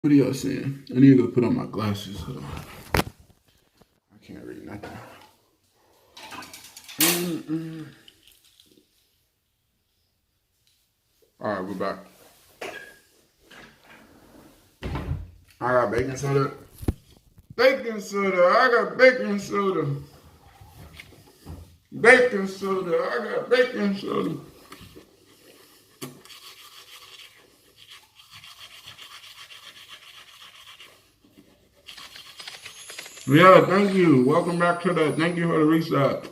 What are y'all saying? I need to go put on my glasses. Hold on. I can't read nothing. All right, we're back. I got baking soda. Baking soda. I got baking soda. Baking soda. I got baking soda. Yeah, thank you. Welcome back to the. Thank you for the reset.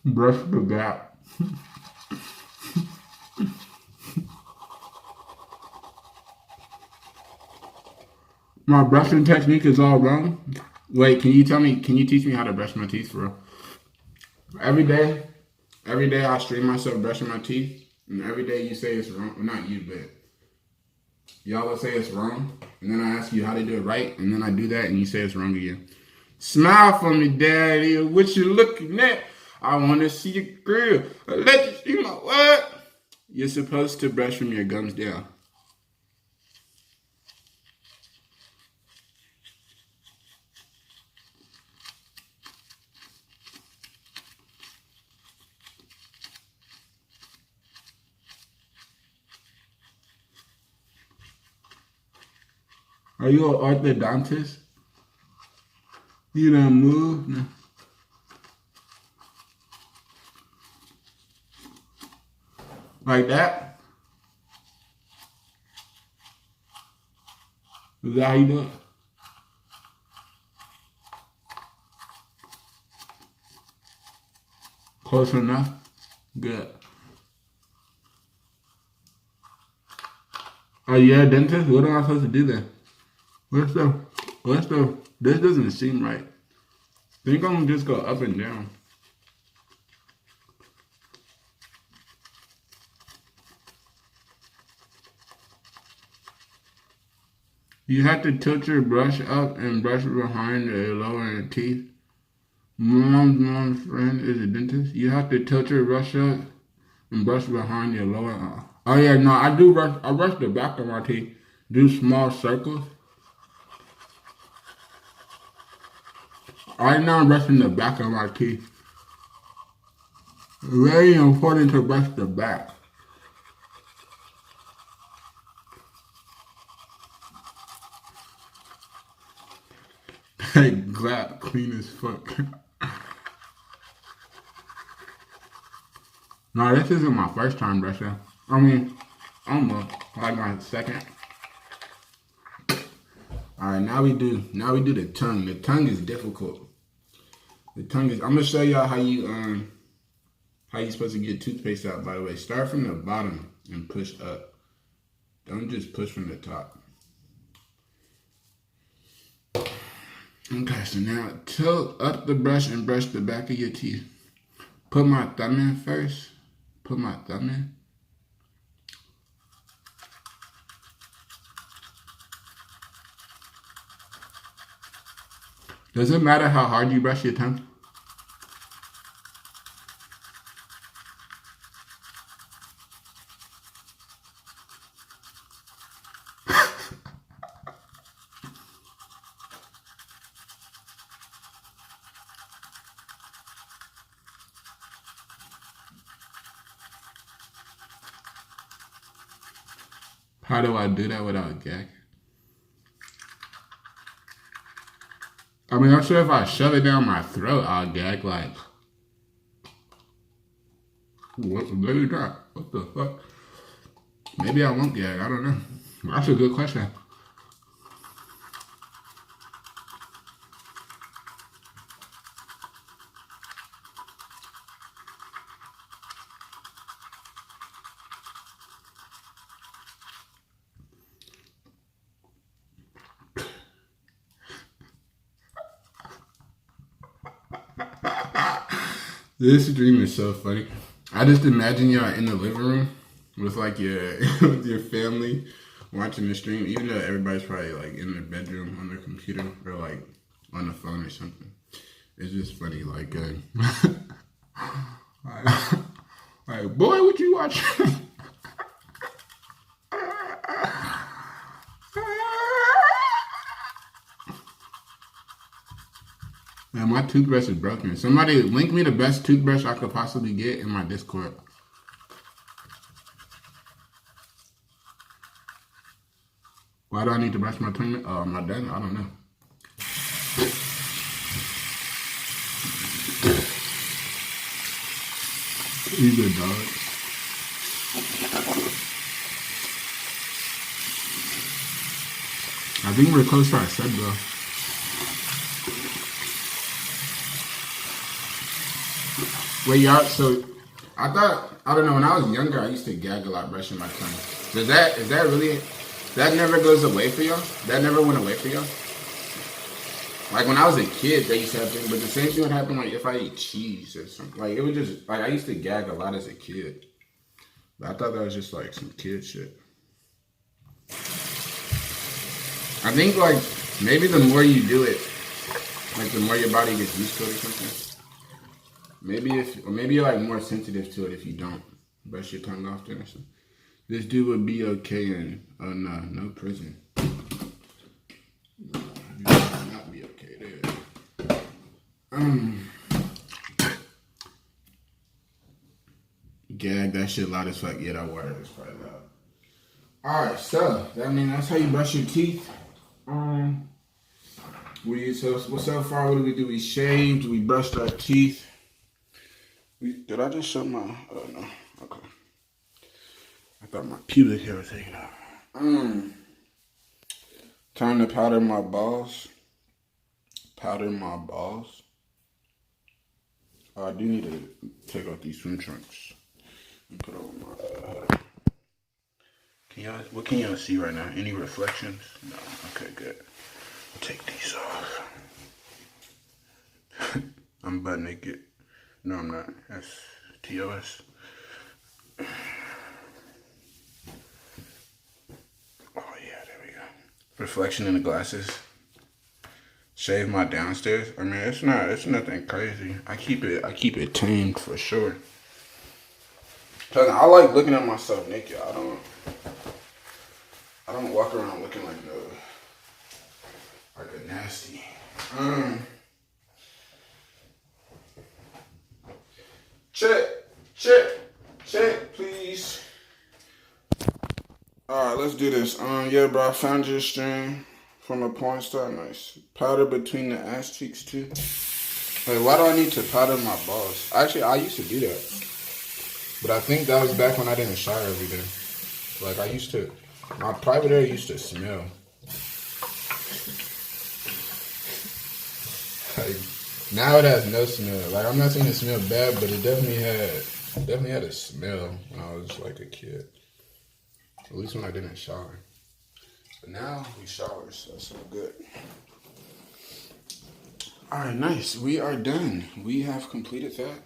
Brush the gap. My brushing technique is all wrong. Wait, can you teach me how to brush my teeth for real? Every day I stream myself brushing my teeth, and every day you say it's wrong. Well, not you, but y'all will say it's wrong, and then I ask you how to do it right, and then I do that, and you say it's wrong again. Smile for me, daddy. What you looking at? I want to see your grill. Let you see my what? You're supposed to brush from your gums down. Are you an orthodontist? You don't move? No. Like that? Is that how you do it? Close enough? Good. Are you a dentist? What am I supposed to do then? This doesn't seem right. I think I'm gonna just go up and down. You have to tilt your brush up and brush behind the lower teeth. Mom's friend is a dentist. You have to tilt your brush up and brush behind your lower. Oh yeah, no, I do brush. I brush the back of my teeth. Do small circles. Right now I'm brushing the back of my teeth. Very important to brush the back. Hey, glad clean as fuck. No, this isn't my first time brushing. I mean, almost like my second. All right, now we do the tongue. The tongue is difficult. I'm gonna show y'all how you supposed to get toothpaste out. By the way, start from the bottom and push up. Don't just push from the top. Okay, so now tilt up the brush and brush the back of your teeth. Put my thumb in first. Put my thumb in. Does it matter how hard you brush your tongue? How do I do that without a gag? I mean, I'm sure if I shove it down my throat, I'll gag like. What the fuck? Maybe I won't gag. I don't know. That's a good question. This stream is so funny. I just imagine y'all in the living room with like your with your family watching the stream, even though everybody's probably like in their bedroom on their computer or like on the phone or something. It's just funny, like, like, boy, what you watching? Man, my toothbrush is broken. Somebody link me the best toothbrush I could possibly get in my Discord. Why do I need to brush my teeth? Oh, am I done? I don't know. He's a dog. I think we're close to our set, though. Wait, y'all, so I thought, I don't know, when I was younger, I used to gag a lot brushing my tongue. Is that really, that never goes away for y'all? That never went away for y'all? Like when I was a kid, they used to have things, but the same thing would happen like if I eat cheese or something. Like it would just, like I used to gag a lot as a kid. But I thought that was just like some kid shit. I think like maybe the more you do it, like the more your body gets used to it or something. Maybe you're like more sensitive to it if you don't brush your tongue often or something. This dude would be okay in no prison. No, he would not be okay there. Gag that shit loud as fuck. Yeah, that water is probably loud. Alright, so that's how you brush your teeth. So far what do? We shaved, we brushed our teeth. Did I just show my oh no. Okay. I thought my pubic hair was taken out. Time to powder my balls. Powder my balls. Oh, I do need to take off these swim trunks and put on my what can y'all see right now? Any reflections? No. Okay, good. I'll take these off. I'm butt naked. No, I'm not. That's TOS. Oh yeah, there we go. Reflection in the glasses. Shave my downstairs. I mean, it's nothing crazy. I keep it tamed for sure. Cause I like looking at myself naked. I don't walk around looking like a nasty. Check, please. Alright, let's do this. Yeah, bro, I found your stream from a porn star. Nice. Powder between the ass cheeks, too. Wait, why do I need to powder my balls? Actually, I used to do that. But I think that was back when I didn't shower every day. Like, my private area used to smell. Like, now it has no smell. Like, I'm not saying it smelled bad, but it definitely had a smell when I was like a kid. At least when I didn't shower. But now we shower, so it's so good. Alright, nice. We are done. We have completed that.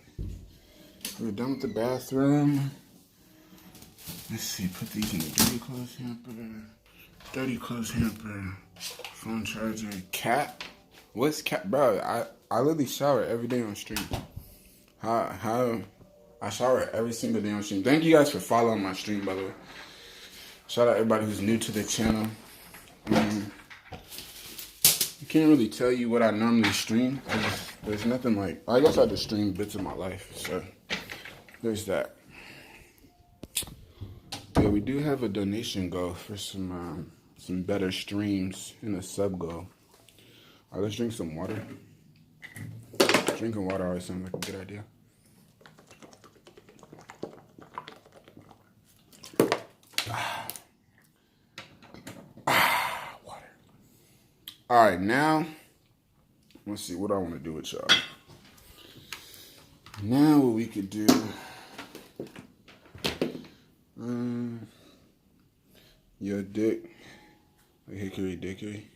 We're done with the bathroom. Let's see, put these in the dirty clothes hamper. Dirty clothes hamper. Phone charger. Cat. What's cat? Bro, I literally shower every day on stream. How I shower every single day on stream. Thank you guys for following my stream, by the way. Shout out everybody who's new to the channel. I can't really tell you what I normally stream. There's nothing like, I guess I just stream bits of my life, so there's that. Yeah, we do have a donation goal for some better streams and a sub goal. All right, let's drink some water. Drinking water always sounds like a good idea. Water. All right, now, let's see what I want to do with y'all. Now what we could do, your dick, like hickory dickory.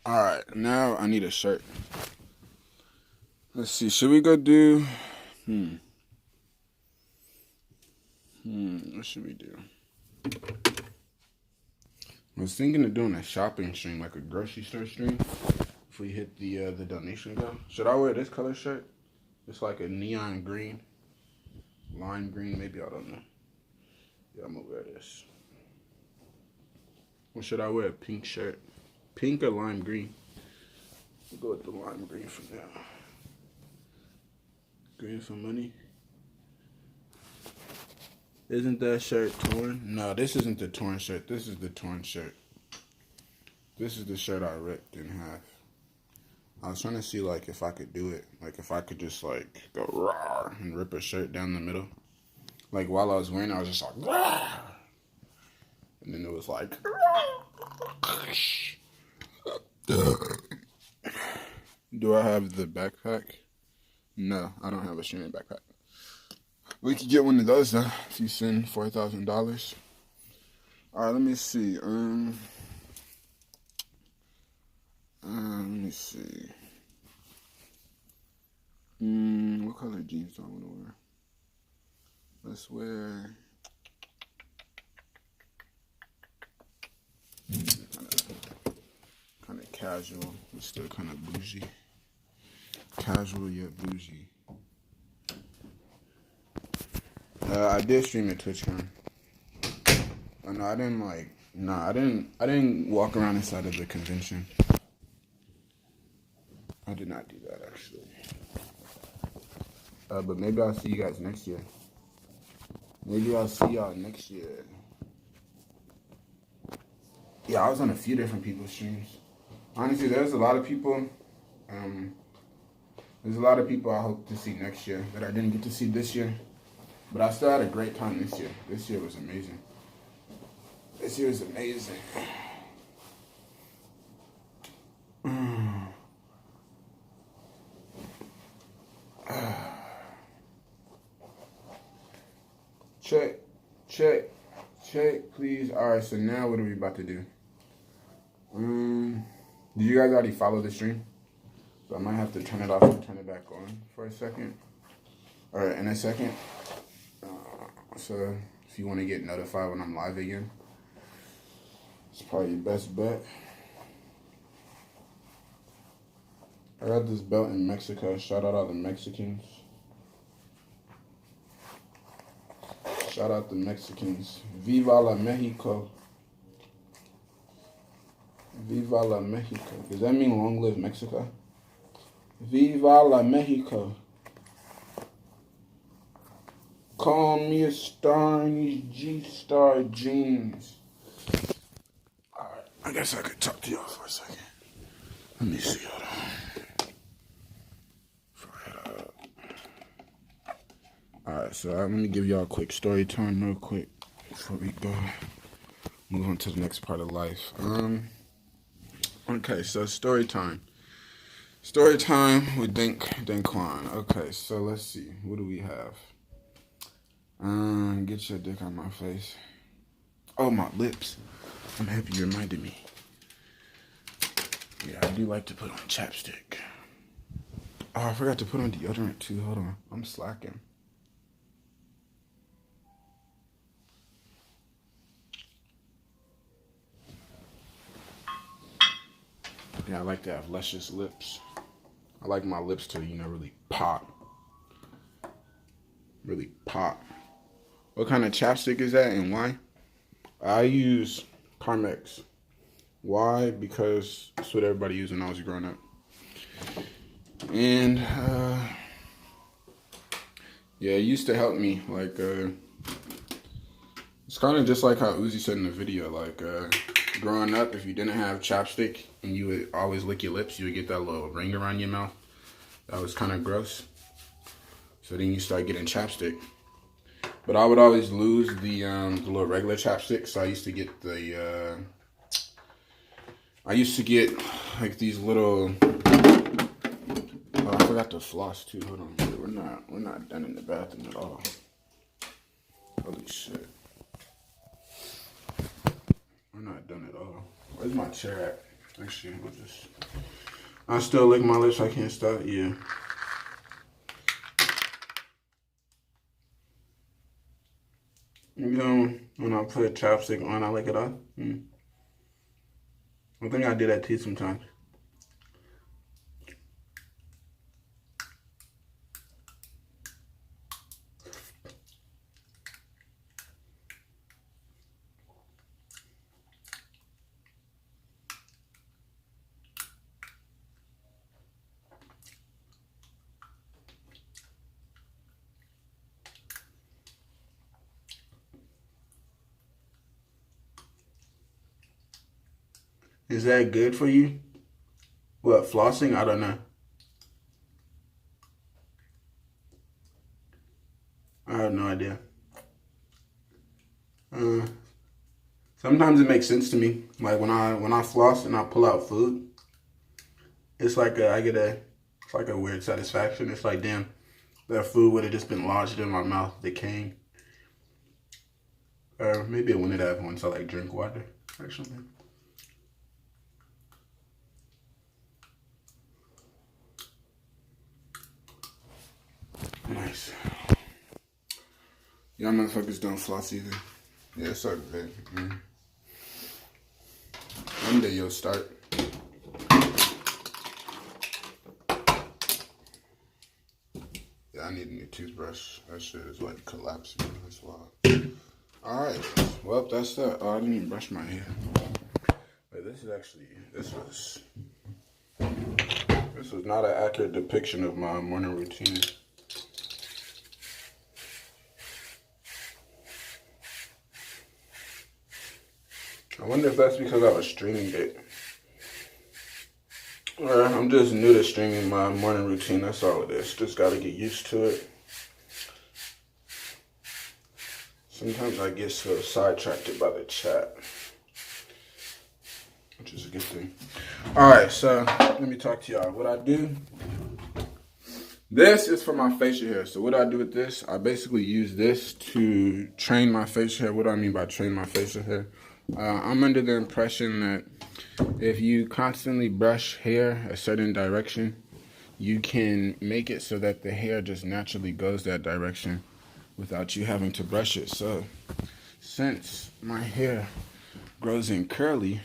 Alright, now I need a shirt. Let's see, should we go do... what should we do? I was thinking of doing a shopping stream, like a grocery store stream. If we hit the donation goal. Should I wear this color shirt? It's like a neon green. Lime green, maybe, I don't know. Yeah, I'm gonna wear this. Or should I wear a pink shirt? Pink or lime green? We'll go with the lime green for now. Green for money. Isn't that shirt torn? No, this isn't the torn shirt. This is the torn shirt. This is the shirt I ripped in half. I was trying to see, like, if I could do it. Like, if I could just, like, go raw and rip a shirt down the middle. Like, while I was wearing it, I was just like, raw. And then it was like, do I have the backpack? No, I don't have a streaming backpack. We could get one of those, though, if you send $4,000. All right, let me see. Let me see. What color jeans do I want to wear? Let's wear kind of casual, but still kind of bougie. Casual yet bougie. I did stream at TwitchCon. Oh, no, I didn't like. No, I didn't walk around inside of the convention. I did not do that actually. But maybe I'll see you guys next year. Maybe I'll see y'all next year. Yeah, I was on a few different people's streams. Honestly, there's a lot of people. There's a lot of people I hope to see next year that I didn't get to see this year. But I still had a great time this year. This year was amazing. This year was amazing. Check, please. Alright, so now what are we about to do? Did you guys already follow the stream? So I might have to turn it off and turn it back on for a second. Alright, in a second. So if you want to get notified when I'm live again, it's probably your best bet. I got this belt in Mexico. Shout out all the Mexicans. Shout out the Mexicans. Viva la Mexico. Viva la Mexico. Does that mean long live Mexico? Viva la Mexico. Call me a star in these G-Star jeans. Alright, I guess I could talk to y'all for a second. Let me see. Hold on. Alright, so let me give y'all a quick story time real quick before we go move on to the next part of life. Okay, so story time. Story time with Dankquan. Okay, so let's see. What do we have? Get your dick on my face. Oh, my lips. I'm happy you reminded me. Yeah, I do like to put on chapstick. Oh, I forgot to put on deodorant too. Hold on. I'm slacking. Yeah, I like to have luscious lips. I like my lips to, really pop. Really pop. What kind of chapstick is that and why? I use Carmex. Why? Because that's what everybody used when I was growing up. And, yeah, it used to help me. Like, it's kind of just like how Uzi said in the video. Like, growing up, if you didn't have chapstick and you would always lick your lips, you would get that little ring around your mouth. That was kind of gross. So then you start getting chapstick. But I would always lose the little regular chapstick. So I used to get like these little. Oh, I forgot to floss too. Hold on, we're not done in the bathroom at all. Holy shit, we're not done at all. Where's my chair at? Actually, I still lick my lips. I can't stop. Yeah. You know, when I put chapstick on, I lick it off. I think I do that too sometimes. Is that good for you? What, flossing? I don't know. I have no idea. Uh, Sometimes it makes sense to me. Like when I floss and I pull out food, it's like it's like a weird satisfaction. It's like, damn, that food would have just been lodged in my mouth, decaying. Or maybe it wouldn't have once I like drink water, actually. Nice. Y'all motherfuckers don't floss either. Yeah, it's so good. One day you'll start. Yeah, I need a new toothbrush. That shit is like collapsing. That's wild. Alright. Well, that's that. Oh, I didn't even brush my hair. Wait, this was not an accurate depiction of my morning routine. I wonder if that's because I was streaming it. Or I'm just new to streaming my morning routine. That's all it is. Just gotta get used to it. Sometimes I get so sidetracked by the chat, which is a good thing. Alright, so let me talk to y'all. What I do, this is for my facial hair. So what I do with this, I basically use this to train my facial hair. What do I mean by train my facial hair? I'm under the impression that if you constantly brush hair a certain direction, you can make it so that the hair just naturally goes that direction without you having to brush it. So since my hair grows in curly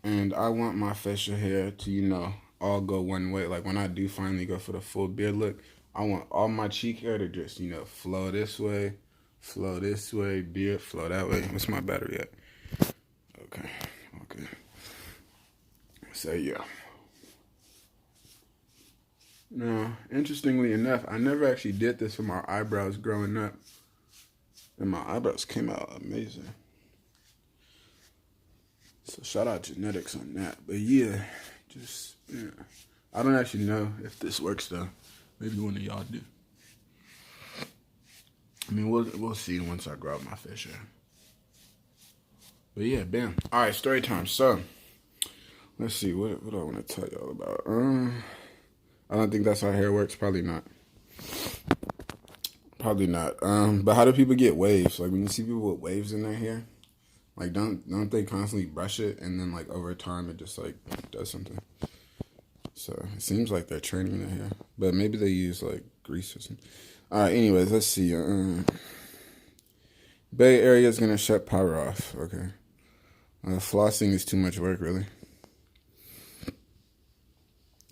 and I want my facial hair to, you know, all go one way, like when I do finally go for the full beard look, I want all my cheek hair to just, you know, flow this way, beard flow that way. What's my battery at? Okay. So yeah. Now, interestingly enough, I never actually did this for my eyebrows growing up. And my eyebrows came out amazing. So shout out genetics on that. But yeah, I don't actually know if this works though. Maybe one of y'all do. I mean, we'll see once I grow out my facial hair. But yeah, bam. All right, story time. So, let's see. What do I want to tell y'all about? I don't think that's how hair works. Probably not. But how do people get waves? Like when you see people with waves in their hair, like don't they constantly brush it and then like over time it just like does something? So it seems like they're training their hair, but maybe they use like grease or something. All right. Anyways, let's see. Bay Area is gonna shut power off. Okay. Flossing is too much work, really.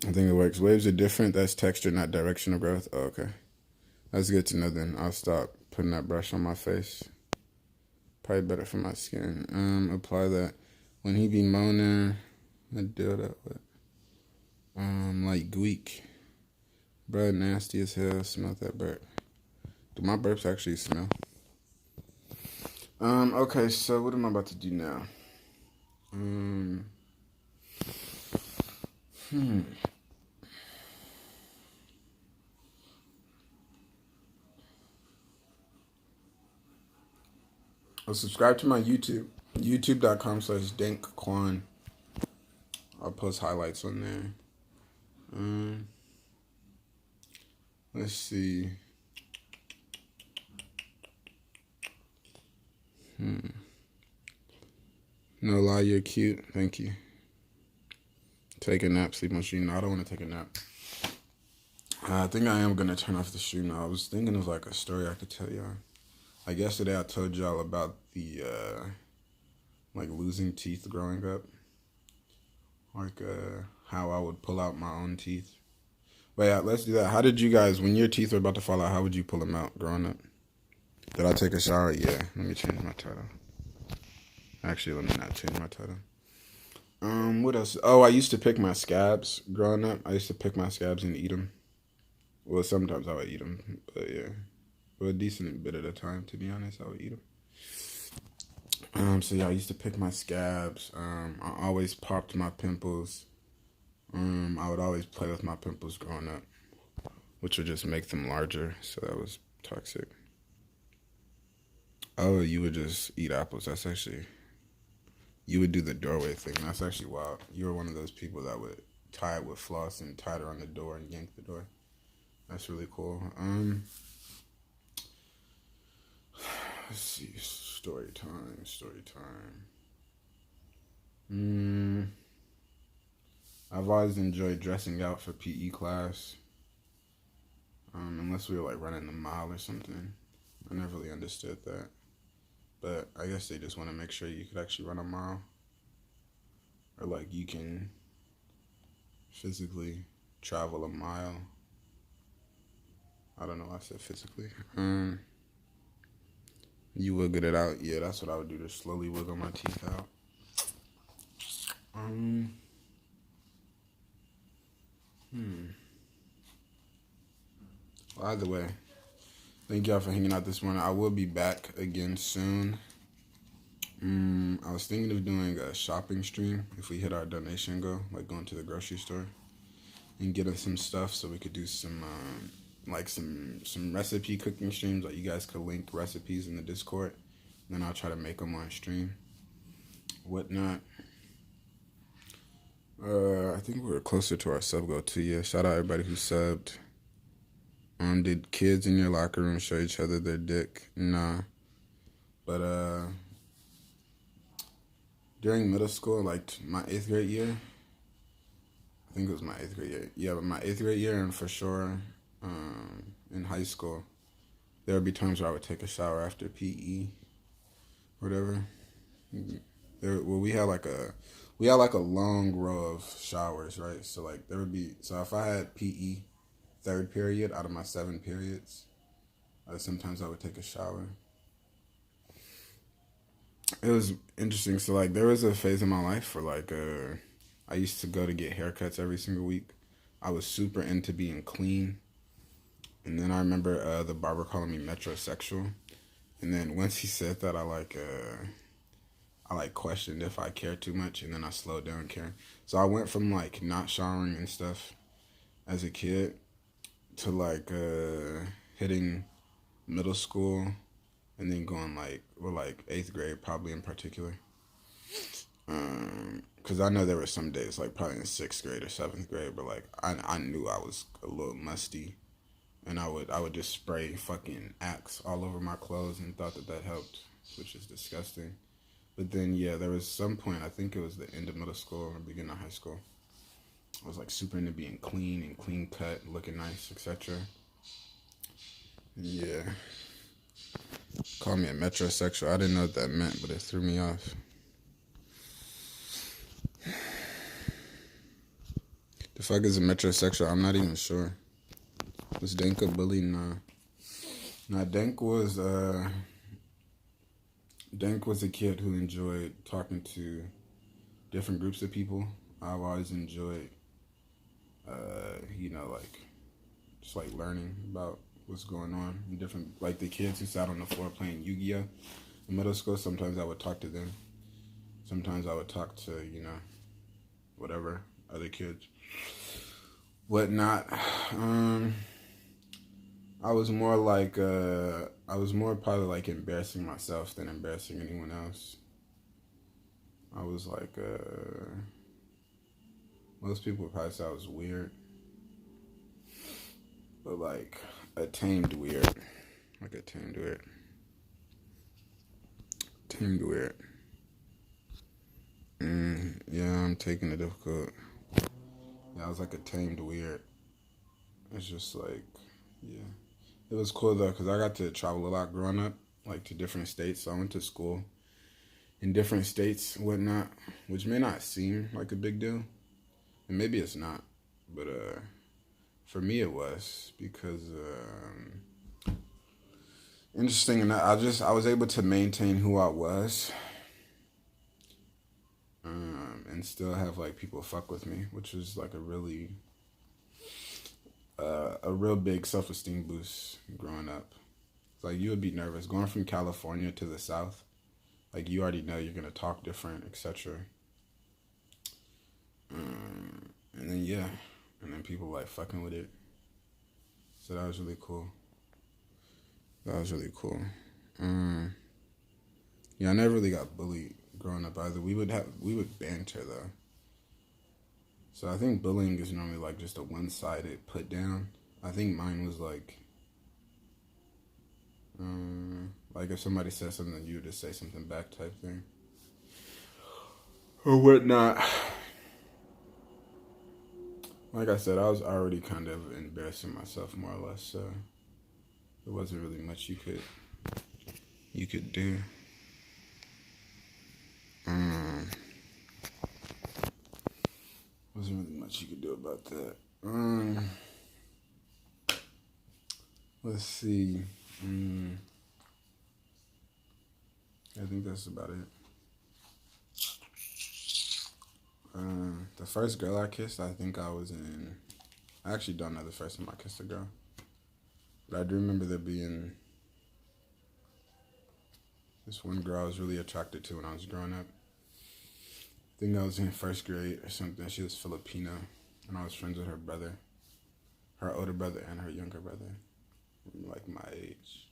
I think it works. Waves are different. That's texture, not direction of growth. Oh, okay. That's good to know then. I'll stop putting that brush on my face. Probably better for my skin. Apply that. When he be moaning, I do that with. Like Gweek. Bro, nasty as hell. Smell that burp. Do my burps actually smell? Okay, so what am I about to do now? Well, subscribe to my YouTube. YouTube.com/Dankquan. I'll post highlights on there. Let's see. No lie, you're cute. Thank you. Take a nap, sleep on stream. No, I don't want to take a nap. I think I am gonna turn off the stream now. I was thinking of like a story I could tell y'all. Like yesterday, I told y'all about the like losing teeth growing up, like how I would pull out my own teeth. But yeah, let's do that. How did you guys, when your teeth were about to fall out, how would you pull them out growing up? Did I take a shower? Yeah. Let me change my title. Actually, let me not change my title. What else? Oh, I used to pick my scabs growing up. I used to pick my scabs and eat them. Well, sometimes I would eat them, but yeah, for a decent bit of the time, to be honest, I would eat them. So yeah, I used to pick my scabs. I always popped my pimples. I would always play with my pimples growing up, which would just make them larger. So that was toxic. Oh, you would just eat apples. That's actually, you would do the doorway thing. That's actually wild. You were one of those people that would tie it with floss and tie it around the door and yank the door. That's really cool. Let's see. Story time. I've always enjoyed dressing out for PE class. Unless we were like running a mile or something. I never really understood that. But I guess they just want to make sure you could actually run a mile. Or like you can physically travel a mile. I don't know why I said physically. You wiggled it out. Yeah, that's what I would do, to slowly wiggle my teeth out. Well, either way, thank y'all for hanging out this morning. I will be back again soon. I was thinking of doing a shopping stream if we hit our donation goal, like going to the grocery store and getting some stuff so we could do some like some recipe cooking streams. Like you guys could link recipes in the Discord, and then I'll try to make them on stream, whatnot. I think we're closer to our sub goal too. Yeah, shout out everybody who subbed. Did kids in your locker room show each other their dick? Nah, but during middle school, like my 8th grade year, I think it was my 8th grade year. Yeah, but my 8th grade year, and for sure, in high school, there would be times where I would take a shower after PE, whatever. We had like a long row of showers, right? So like there would be, so if I had PE 3rd period out of my 7 periods, sometimes I would take a shower. It was interesting. So like there was a phase in my life where like I used to go to get haircuts every single week. I was super into being clean. And then I remember the barber calling me metrosexual. And then once he said that, I questioned if I cared too much, and then I slowed down caring. So I went from like not showering and stuff as a kid to like hitting middle school, and then going like, or like 8th grade probably in particular. Because I know there were some days, like probably in 6th grade or 7th grade, but like I knew I was a little musty, and I would just spray fucking Axe all over my clothes and thought that helped, which is disgusting. But then yeah, there was some point, I think it was the end of middle school or beginning of high school, I was like super into being clean and clean cut, looking nice, etc. Yeah. Call me a metrosexual. I didn't know what that meant, but it threw me off. The fuck is a metrosexual? I'm not even sure. Was Dank a bully? Nah. Dank was a kid who enjoyed talking to different groups of people. I've always enjoyed, like, just like learning about what's going on in different, like the kids who sat on the floor playing Yu-Gi-Oh! In middle school. Sometimes I would talk to them. Sometimes I would talk to, whatever, other kids. Whatnot. I was more probably like embarrassing myself than embarrassing anyone else. I was like, most people would probably say I was weird. But like, a tamed weird. Like a tamed weird. Tamed weird. Yeah, I'm taking it difficult. Yeah, I was like a tamed weird. It's just like, yeah. It was cool though, because I got to travel a lot growing up, like to different states. So I went to school in different states and whatnot, which may not seem like a big deal. And maybe it's not. But for me it was because interesting enough, I was able to maintain who I was, and still have like people fuck with me, which was like a real big self esteem boost growing up. It's like you would be nervous going from California to the South. Like you already know you're gonna talk different, etc. And then yeah, and then people like fucking with it. So that was really cool. That was really cool. Yeah, I never really got bullied growing up either. We would banter though. So I think bullying is normally like just a one-sided put down. I think mine was like if somebody says something, you would just say something back type thing or whatnot. Like I said, I was already kind of embarrassing myself more or less, so there wasn't really much you could do. Wasn't really much you could do about that. Let's see. I think that's about it. The first girl I kissed, I think I was in. I actually don't know the first time I kissed a girl, but I do remember there being this one girl I was really attracted to when I was growing up. I think I was in first grade or something. She was Filipino, and I was friends with her brother, her older brother, and her younger brother, like my age.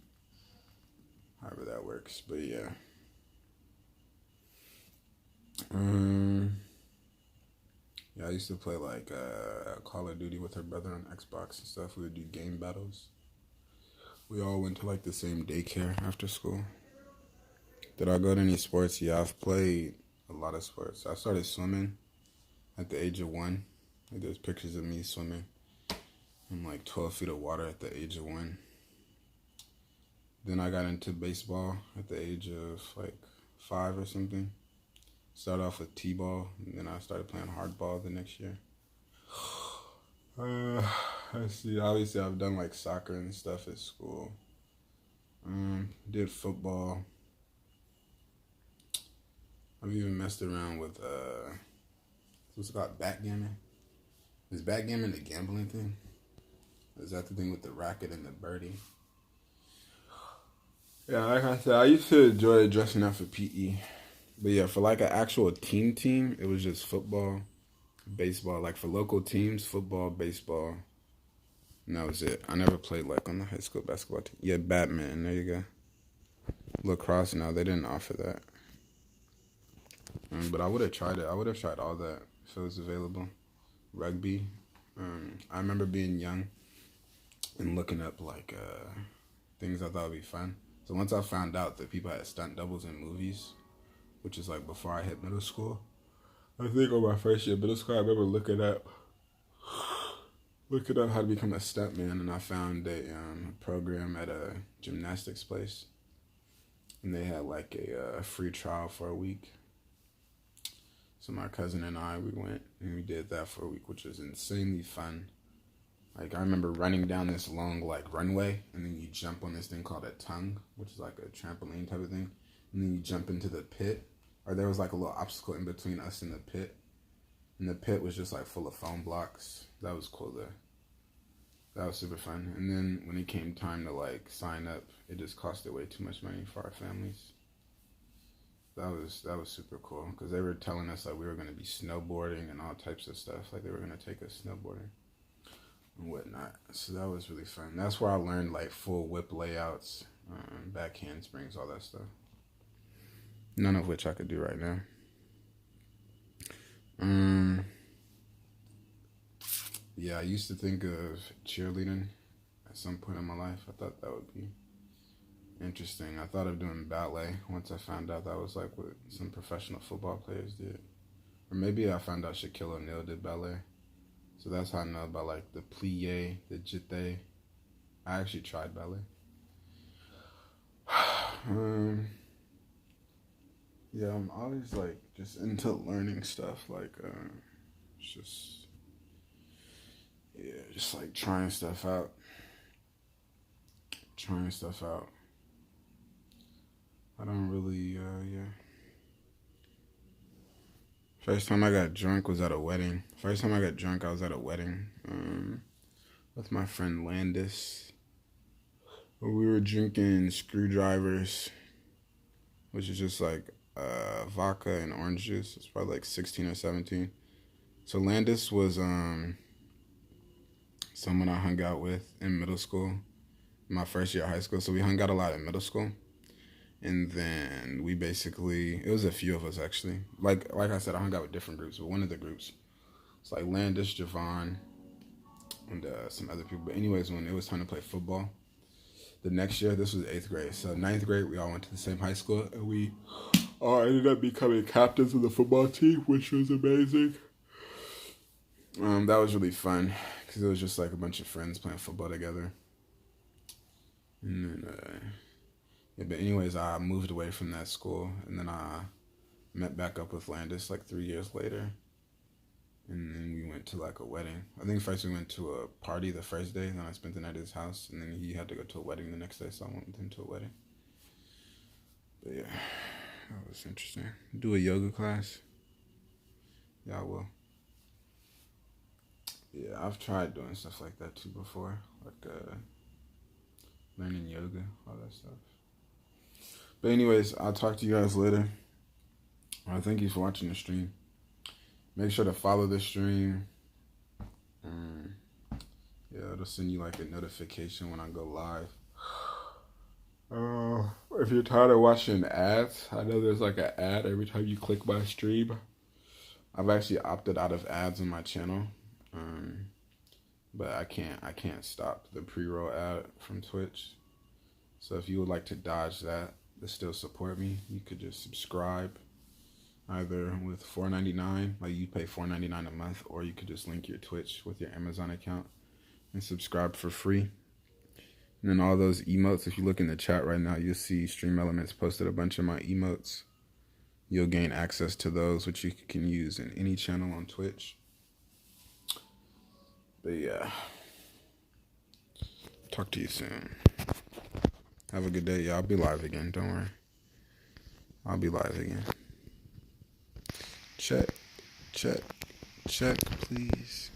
However that works, but yeah. Yeah, I used to play like Call of Duty with her brother on Xbox and stuff. We would do game battles. We all went to like the same daycare after school. Did I go to any sports? Yeah, I've played a lot of sports. I started swimming at the age of 1. Like there's pictures of me swimming in like 12 feet of water at the age of 1. Then I got into baseball at the age of like 5 or something. Started off with T-ball, and then I started playing hardball the next year. Let's see. Obviously, I've done like soccer and stuff at school. Did football. I've even messed around with what's it called, backgammon. Is backgammon the gambling thing? Is that the thing with the racket and the birdie? Yeah, like I said, I used to enjoy dressing up for PE. But yeah, for like an actual team, it was just football, baseball. Like for local teams, football, baseball. And that was it. I never played like on the high school basketball team. Yeah, badminton. There you go. Lacrosse, no, they didn't offer that. But I would have tried it. I would have tried all that if it was available. Rugby. I remember being young and looking up like things I thought would be fun. So once I found out that people had stunt doubles in movies, which is like before I hit middle school, I think on my first year of middle school, I remember looking up how to become a stuntman, and I found a program at a gymnastics place, and they had like a free trial for a week. So my cousin and I, we went and we did that for a week, which was insanely fun. Like I remember running down this long like runway, and then you jump on this thing called a tongue, which is like a trampoline type of thing, and then you jump into the pit. Or there was like a little obstacle in between us and the pit, and the pit was just like full of foam blocks. That was cool though. That was super fun. And then when it came time to like sign up, it just costed way too much money for our families. That was super cool because they were telling us like we were gonna be snowboarding and all types of stuff. Like they were gonna take us snowboarding and whatnot. So that was really fun. That's where I learned like full whip layouts, back handsprings, all that stuff. None of which I could do right now. Yeah, I used to think of cheerleading at some point in my life. I thought that would be interesting. I thought of doing ballet once I found out that was like what some professional football players did. Or maybe I found out Shaquille O'Neal did ballet. So that's how I know about like the plie, the jite. I actually tried ballet. Yeah, I'm always like just into learning stuff. Like, it's just yeah, just like trying stuff out. Trying stuff out. I don't really, yeah. First time I got drunk was at a wedding. First time I got drunk, I was at a wedding with my friend Landis. We were drinking screwdrivers, which is just like vodka and orange juice. It's probably like 16 or 17. So Landis was someone I hung out with in middle school, my first year of high school. So we hung out a lot in middle school. And then we basically, it was a few of us actually. Like I said, I hung out with different groups, but one of the groups, it's like Landis, Javon, and some other people. But anyways, when it was time to play football, the next year, this was 8th grade. So 9th grade, we all went to the same high school, and we all ended up becoming captains of the football team, which was amazing. That was really fun, because it was just like a bunch of friends playing football together. And then, yeah, but anyways, I moved away from that school, and then I met back up with Landis like 3 years later. And then we went to like a wedding. I think first we went to a party the first day, and then I spent the night at his house, and then he had to go to a wedding the next day, so I went with him to a wedding. But yeah, that was interesting. Do a yoga class? Yeah, I will. Yeah, I've tried doing stuff like that too before, like learning yoga, all that stuff. But anyways, I'll talk to you guys later. Thank you for watching the stream. Make sure to follow the stream. Yeah, it'll send you like a notification when I go live. If you're tired of watching ads, I know there's like an ad every time you click my stream. I've actually opted out of ads on my channel, but I can't stop the pre-roll ad from Twitch. So if you would like to dodge that to still support me, you could just subscribe. Either with $4.99, like you pay $4.99 a month, or you could just link your Twitch with your Amazon account and subscribe for free. And then all those emotes, if you look in the chat right now, you'll see Stream Elements posted a bunch of my emotes. You'll gain access to those, which you can use in any channel on Twitch. But yeah, talk to you soon. Have a good day. Yeah, I'll be live again. Don't worry. I'll be live again. Check, please.